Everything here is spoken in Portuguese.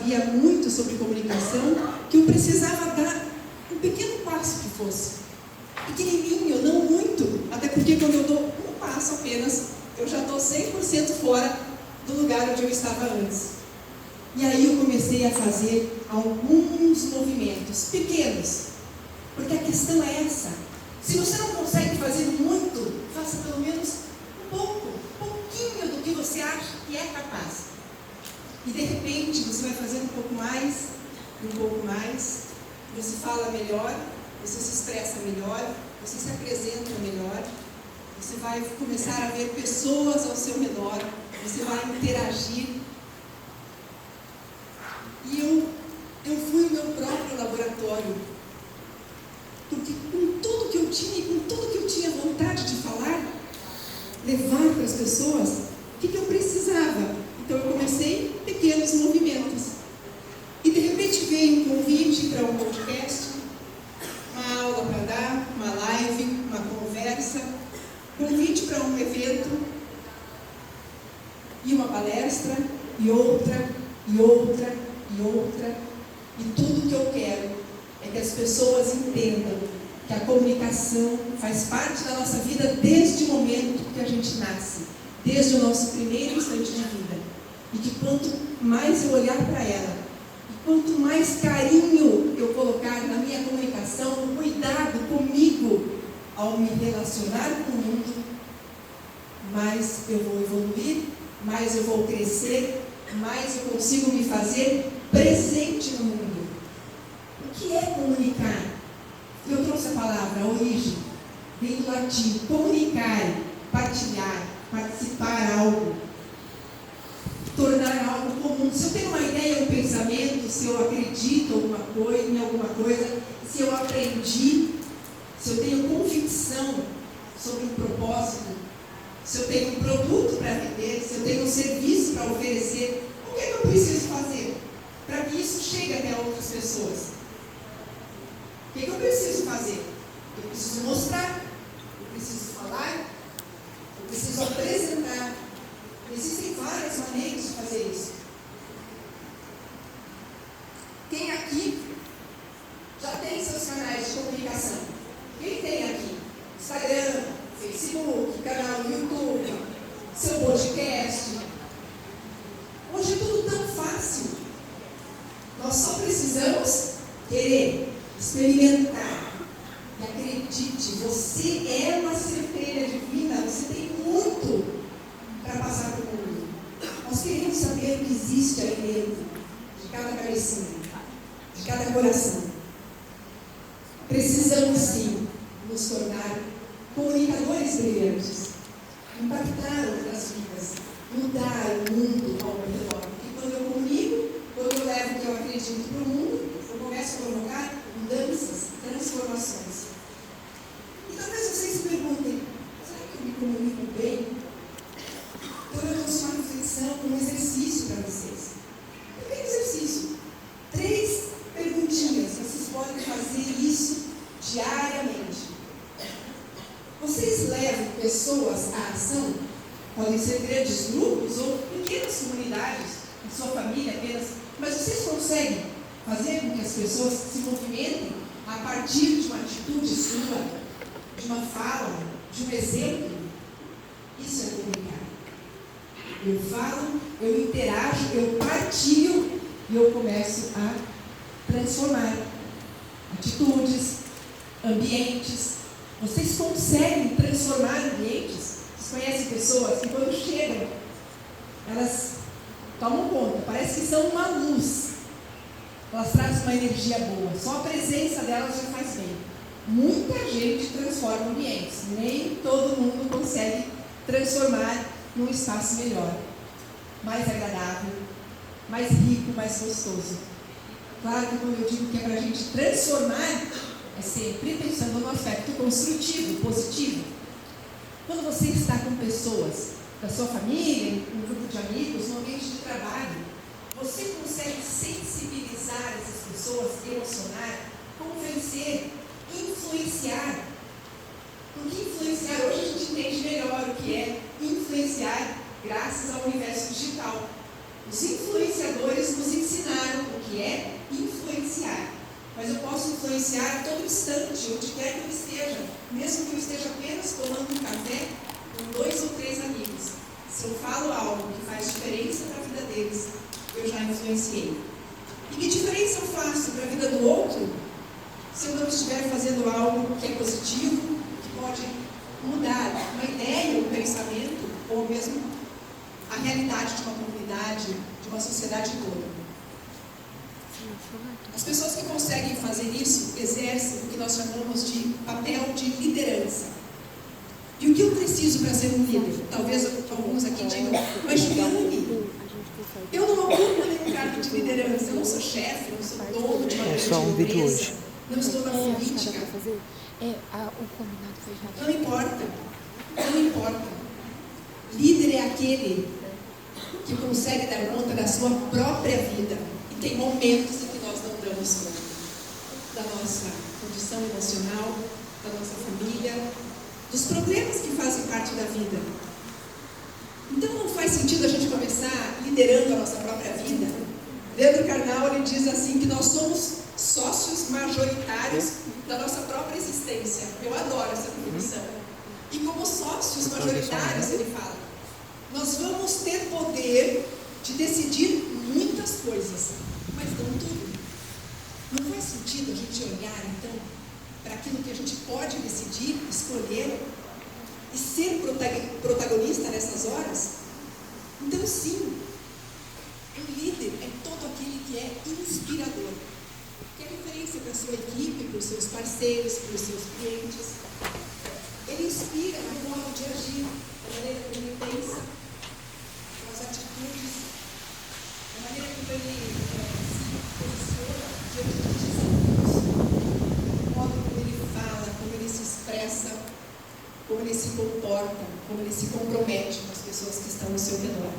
sabia muito sobre comunicação, que eu precisava dar um pequeno passo que fosse. Pequenininho, não muito, até porque quando eu dou um passo apenas, eu já estou 100% fora do lugar onde eu estava antes. E aí eu comecei a fazer alguns movimentos pequenos, porque a questão é essa: se você não consegue fazer muito, faça pelo menos um pouquinho do que você acha que é capaz. E de repente você vai fazendo um pouco mais, você fala melhor, você se expressa melhor, você se apresenta melhor, você vai começar a ver pessoas ao seu redor, você vai interagir. E eu fui o meu próprio laboratório, porque com tudo que eu tinha e com tudo que eu tinha vontade de falar, levar para as pessoas, o que eu precisava? Então eu comecei pequenos movimentos. E de repente veio um convite para um podcast, uma aula para dar, uma live, uma conversa, convite para um evento, e uma palestra, e outra, e outra, e outra. E tudo que eu quero é que as pessoas entendam que a comunicação faz parte da nossa vida desde o momento que a gente nasce, desde o nosso primeiro instante de vida. E que quanto mais eu olhar para ela, e quanto mais carinho eu colocar na minha comunicação, no cuidado comigo ao me relacionar com o mundo, mais eu vou evoluir, mais eu vou crescer, mais eu consigo me fazer presente no mundo. O que é comunicar? Eu trouxe a palavra origem, vem do latim, comunicar, partilhar, participar algo, tornar algo comum. Se eu tenho uma ideia, um pensamento, se eu acredito em alguma coisa, se eu aprendi, se eu tenho convicção sobre um propósito, se eu tenho um produto para vender, se eu tenho um serviço para oferecer, o que é que eu preciso fazer para que isso chegue até outras pessoas? O que é que eu preciso fazer? Eu preciso mostrar, eu preciso falar, eu preciso apresentar. Existem várias maneiras de fazer isso. Quem aqui já tem seus canais de comunicação? Quem tem aqui? Instagram, Facebook, canal no YouTube, seu podcast. Hoje é tudo tão fácil. Nós só precisamos querer, experimentar. E acredite, você é uma centelha divina, você tem muito para passar para o mundo. Nós queremos saber o que existe aí dentro de cada cabecinha, de cada coração. Precisamos sim nos tornar comunicadores brilhantes, impactar outras vidas, mudar o mundo ao meu redor. Porque quando eu comunico, quando eu levo o que eu acredito para o mundo, eu começo a provocar mudanças, transformações. E talvez vocês se perguntem: será que eu me comunico bem? Então eu trouxe uma reflexão, um exercício para vocês. Primeiro exercício: 3 perguntinhas. Vocês podem fazer isso diariamente. Vocês levam pessoas à ação? Podem ser grandes grupos ou pequenas comunidades, em sua família apenas, mas vocês conseguem fazer com que as pessoas se movimentem a partir de uma atitude sua, de uma fala, de um exemplo? Isso é comunicar. Eu falo, eu interajo, eu partilho e eu começo a transformar atitudes, ambientes. Vocês conseguem transformar ambientes? Vocês conhecem pessoas que quando chegam, elas tomam conta, parece que são uma luz. Elas trazem uma energia boa. Só a presença delas já faz bem. Muita gente transforma ambientes. Nem todo mundo consegue transformar num espaço melhor, mais agradável, mais rico, mais gostoso. Claro que quando eu digo que é para a gente transformar, é sempre pensando no aspecto construtivo, positivo. Quando você está com pessoas da sua família, um grupo de amigos, no ambiente de trabalho, você consegue sensibilizar essas pessoas, emocionar, convencer, influenciar. Porque influenciar, hoje a gente entende melhor o que é influenciar graças ao universo digital. Os influenciadores nos ensinaram noite, onde quer que eu esteja, mesmo que eu esteja apenas tomando um café com 2 ou 3 amigos, se eu falo algo que faz diferença para a vida deles, eu já influenciei. E que diferença eu faço para a vida do outro se eu não estiver fazendo algo que é positivo, que pode mudar uma ideia, um pensamento, ou mesmo a realidade de uma comunidade, de uma sociedade toda? As pessoas que conseguem fazer isso exercem o que nós chamamos de papel de liderança. E o que eu preciso para ser um líder? Talvez alguns aqui digam, mas Juliane, eu não ocupo nenhum cargo de liderança, eu não sou chefe, não sou dono de uma grande empresa, não estou na política. Não importa, não importa. Líder é aquele que consegue dar conta da sua própria vida. E tem momentos em que nós não damos conta da nossa condição emocional, da nossa família, dos problemas que fazem parte da vida. Então não faz sentido a gente começar liderando a nossa própria vida. Leandro Carnal, ele diz assim que nós somos sócios majoritários da nossa própria existência. Eu adoro essa definição. E como sócios majoritários, ele fala, nós vamos ter poder de decidir muitas coisas, mas não tudo. Não faz sentido a gente olhar, então, para aquilo que a gente pode decidir, escolher e ser protagonista nessas horas? Então, sim, um líder é todo aquele que é inspirador, que é referência para a sua equipe, para os seus parceiros, para os seus clientes. Ele inspira no modo de agir, a maneira como ele pensa, com as atitudes, a maneira como ele se posiciona diante dos desafios, o modo como ele fala, como ele se expressa, como ele se comporta, como ele se compromete com as pessoas que estão ao seu redor.